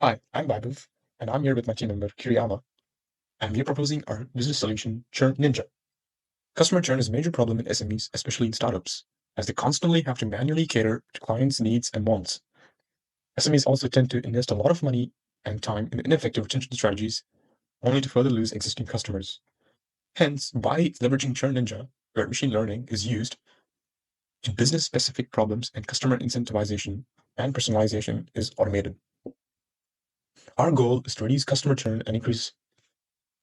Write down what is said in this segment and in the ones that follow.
Hi, I'm Vaibhav, and I'm here with my team member Kiriyama, and we're proposing our business solution, Churn Ninja. Customer churn is a major problem in SMEs, especially in startups, as they constantly have to manually cater to clients' needs and wants. SMEs also tend to invest a lot of money and time in ineffective retention strategies, only to further lose existing customers. Hence, by leveraging Churn Ninja, where machine learning is used to business-specific problems and customer incentivization and personalization is automated. Our goal is to reduce customer churn and increase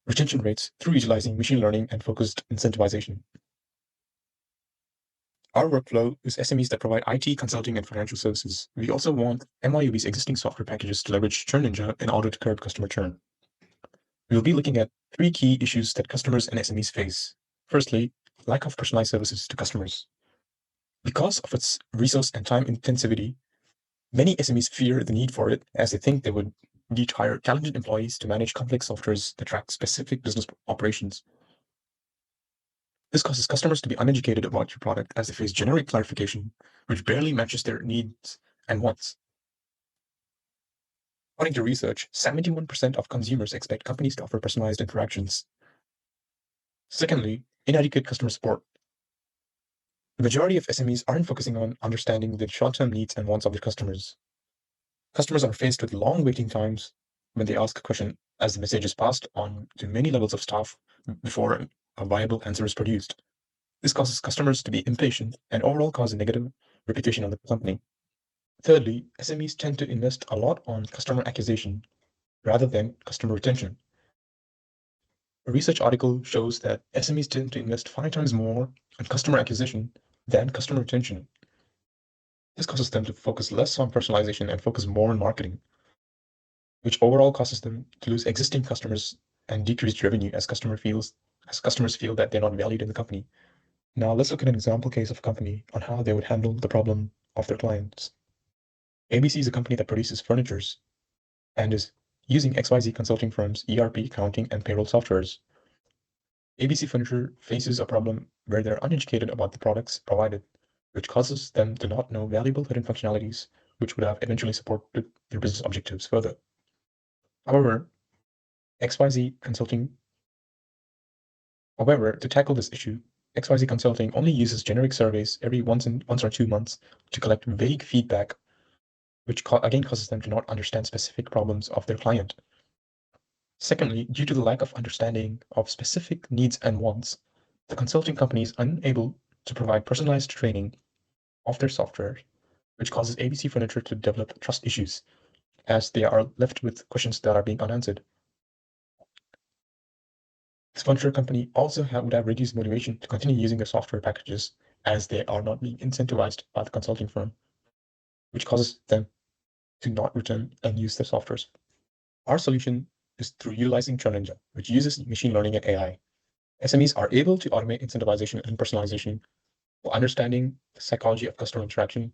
retention rates through utilizing machine learning and focused incentivization. Our workflow is SMEs that provide IT, consulting, and financial services. We also want MYOB's existing software packages to leverage Churn Ninja in order to curb customer churn. We will be looking at 3 key issues that customers and SMEs face. Firstly, lack of personalized services to customers. Because of its resource and time intensivity, many SMEs fear the need for it, as they think they would need to hire talented employees to manage complex softwares that track specific business operations. This causes customers to be uneducated about your product as they face generic clarification, which barely matches their needs and wants. According to research, 71% of consumers expect companies to offer personalized interactions. Secondly, inadequate customer support. The majority of SMEs aren't focusing on understanding the short-term needs and wants of their customers. Customers are faced with long waiting times when they ask a question, as the message is passed on to many levels of staff before a viable answer is produced. This causes customers to be impatient and overall cause a negative reputation of the company. Thirdly, SMEs tend to invest a lot on customer acquisition rather than customer retention. A research article shows that SMEs tend to invest 5 times more on customer acquisition than customer retention. This causes them to focus less on personalization and focus more on marketing, which overall causes them to lose existing customers and decreased revenue as customers feel that they're not valued in the company. Now let's look at an example case of a company on how they would handle the problem of their clients. ABC is a company that produces furnitures and is using XYZ consulting firms' ERP, accounting, and payroll softwares. ABC Furniture faces a problem where they're uneducated about the products provided, which causes them to not know valuable hidden functionalities which would have eventually supported their business objectives further. However, to tackle this issue, XYZ Consulting only uses generic surveys every once or 2 months to collect vague feedback, which again causes them to not understand specific problems of their client. Secondly, due to the lack of understanding of specific needs and wants, the consulting company is unable to provide personalized training of their software, which causes ABC Furniture to develop trust issues, as they are left with questions that are being unanswered. This furniture company also would have reduced motivation to continue using their software packages, as they are not being incentivized by the consulting firm, which causes them to not return and use their softwares. Our solution is through utilizing Challange, which uses machine learning and AI. SMEs are able to automate incentivization and personalization while understanding the psychology of customer interaction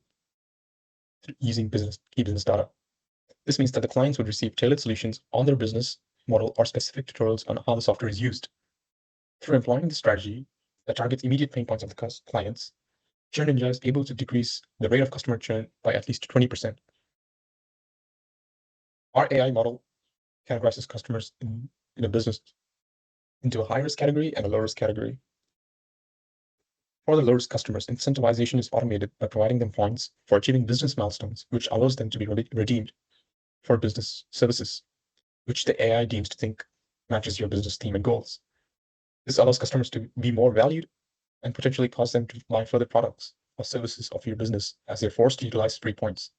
using key business data. This means that the clients would receive tailored solutions on their business model or specific tutorials on how the software is used. Through employing the strategy that targets immediate pain points of the clients, Churn Ninja is able to decrease the rate of customer churn by at least 20%. Our AI model categorizes customers in a business into a high-risk category and a low-risk category. For the low-risk customers, incentivization is automated by providing them points for achieving business milestones, which allows them to be redeemed for business services, which the AI deems to think matches your business theme and goals. This allows customers to be more valued and potentially cause them to buy further products or services of your business as they're forced to utilize free points.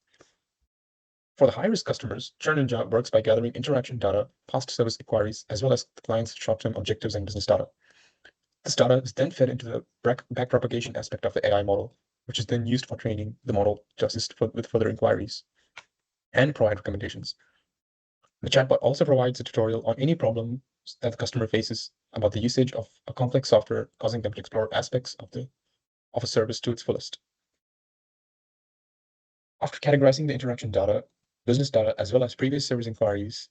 For the high-risk customers, Churn Ninja works by gathering interaction data, past service inquiries, as well as the client's short-term objectives and business data. This data is then fed into the backpropagation aspect of the AI model, which is then used for training the model to assist with further inquiries and provide recommendations. The chatbot also provides a tutorial on any problem that the customer faces about the usage of a complex software, causing them to explore aspects of a service to its fullest. After categorizing the interaction data, business data, as well as previous service inquiries,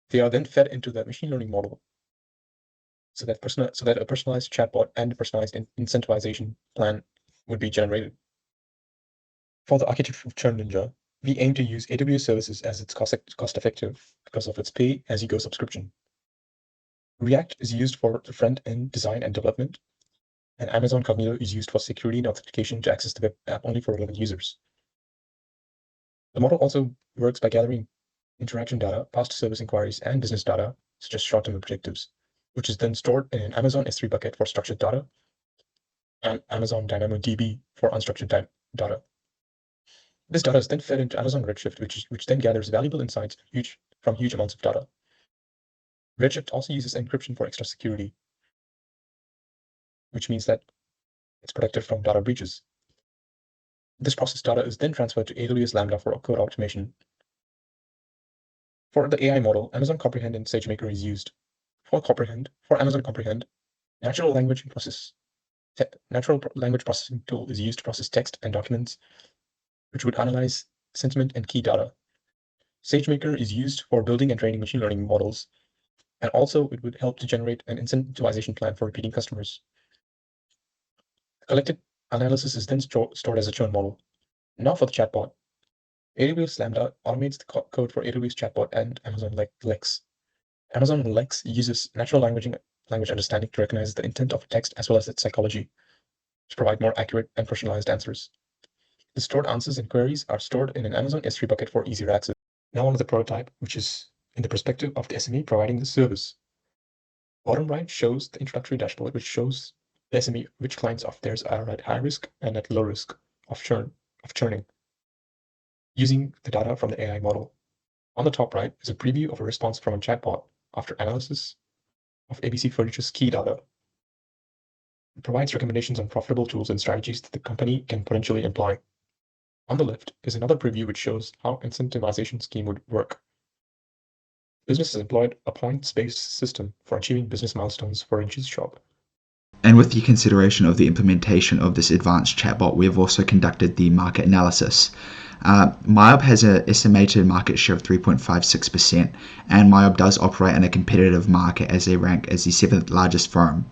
they are then fed into the machine learning model so that a personalized chatbot and a personalized incentivization plan would be generated. For the architecture of Churn Ninja, We aim to use AWS services as it's cost-effective because of its pay-as-you-go subscription. React is used for the front-end design and development, and Amazon Cognito is used for security and authentication to access the web app only for relevant users. The model also works by gathering interaction data, past service inquiries, and business data, such as short-term objectives, which is then stored in an Amazon S3 bucket for structured data and Amazon DynamoDB for unstructured data. This data is then fed into Amazon Redshift, which then gathers valuable insights from huge amounts of data. Redshift also uses encryption for extra security, which means that it's protected from data breaches. This processed data is then transferred to AWS Lambda for code automation. For the AI model, Amazon Comprehend and SageMaker is used. For Amazon Comprehend, natural language processing tool is used to process text and documents, which would analyze sentiment and key data. SageMaker is used for building and training machine learning models, and also it would help to generate an incentivization plan for repeating customers. Collected analysis is then stored as a churn model. Now for the chatbot. AWS Lambda automates the code for AWS chatbot and Amazon Lex. Amazon Lex uses natural language understanding to recognize the intent of text as well as its psychology to provide more accurate and personalized answers. The stored answers and queries are stored in an Amazon S3 bucket for easier access. Now on to the prototype, which is in the perspective of the SME providing the service. Bottom right shows the introductory dashboard, which shows the SME which clients of theirs are at high risk and at low risk of churning, using the data from the AI model. On the top right is a preview of a response from a chatbot after analysis of ABC Furniture's key data. It provides recommendations on profitable tools and strategies that the company can potentially employ. On the left is another preview which shows how incentivization scheme would work. Business has employed a points-based system for achieving business milestones for each shop. And with the consideration of the implementation of this advanced chatbot, we have also conducted the market analysis. MYOB has an estimated market share of 3.56%, and MYOB does operate in a competitive market as they rank as the 7th largest firm.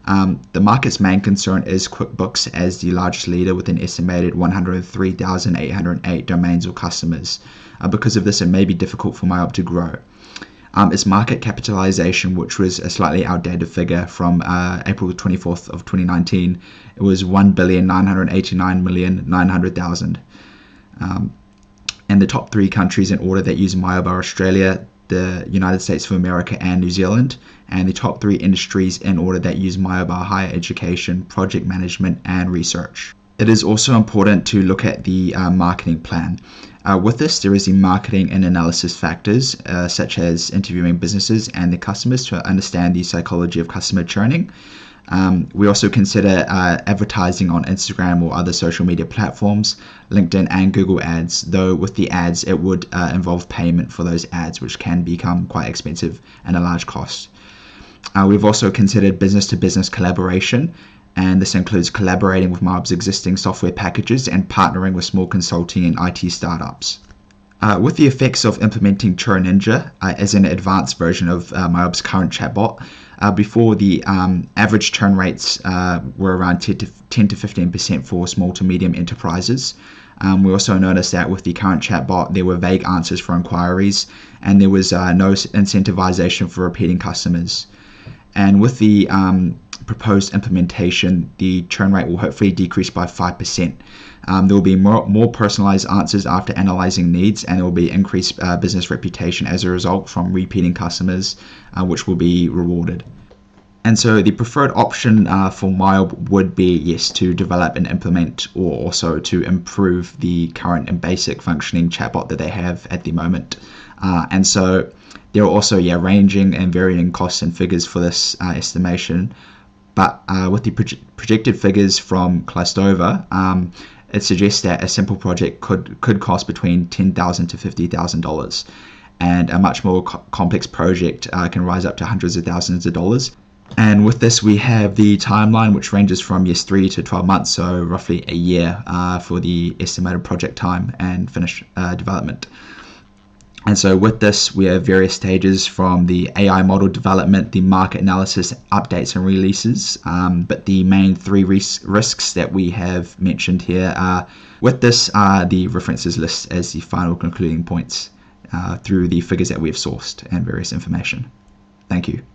The market's main concern is QuickBooks as the largest leader with an estimated 103,808 domains or customers. Because of this, it may be difficult for MYOB to grow. Its market capitalization, which was a slightly outdated figure from April 24th of 2019, it was 1,989,900,000. And the top 3 countries in order that use MYOB are Australia, the United States of America, and New Zealand. And the top 3 industries in order that use MYOB are higher education, project management, and research. It is also important to look at the marketing plan. With this, there is the marketing and analysis factors, such as interviewing businesses and their customers to understand the psychology of customer churning. We also consider advertising on Instagram or other social media platforms, LinkedIn and Google Ads, though with the ads, it would involve payment for those ads, which can become quite expensive and a large cost. We've also considered business-to-business collaboration, and this includes collaborating with MYOB's existing software packages and partnering with small consulting and IT startups. With the effects of implementing Churn Ninja as an advanced version of MYOB's current chatbot, before the average churn rates were around 10 to 15% for small to medium enterprises. We also noticed that with the current chatbot, there were vague answers for inquiries, and there was no incentivization for repeating customers. And with the proposed implementation, the churn rate will hopefully decrease by 5%. There will be more personalized answers after analyzing needs, and there will be increased business reputation as a result from repeating customers, which will be rewarded. And so the preferred option for MYOB would be, yes, to develop and implement, or also to improve the current and basic functioning chatbot that they have at the moment. And so there are also ranging and varying costs and figures for this estimation. But with the projected figures from Klostova, it suggests that a simple project could cost between $10,000 to $50,000, and a much more complex project can rise up to hundreds of thousands of dollars. And with this, we have the timeline, which ranges from 3 to 12 months, so roughly a year for the estimated project time and finished development. And so with this, we have various stages from the AI model development, the market analysis, updates and releases. But the main three risks that we have mentioned here are, with this, are the references list as the final concluding points through the figures that we have sourced and various information. Thank you.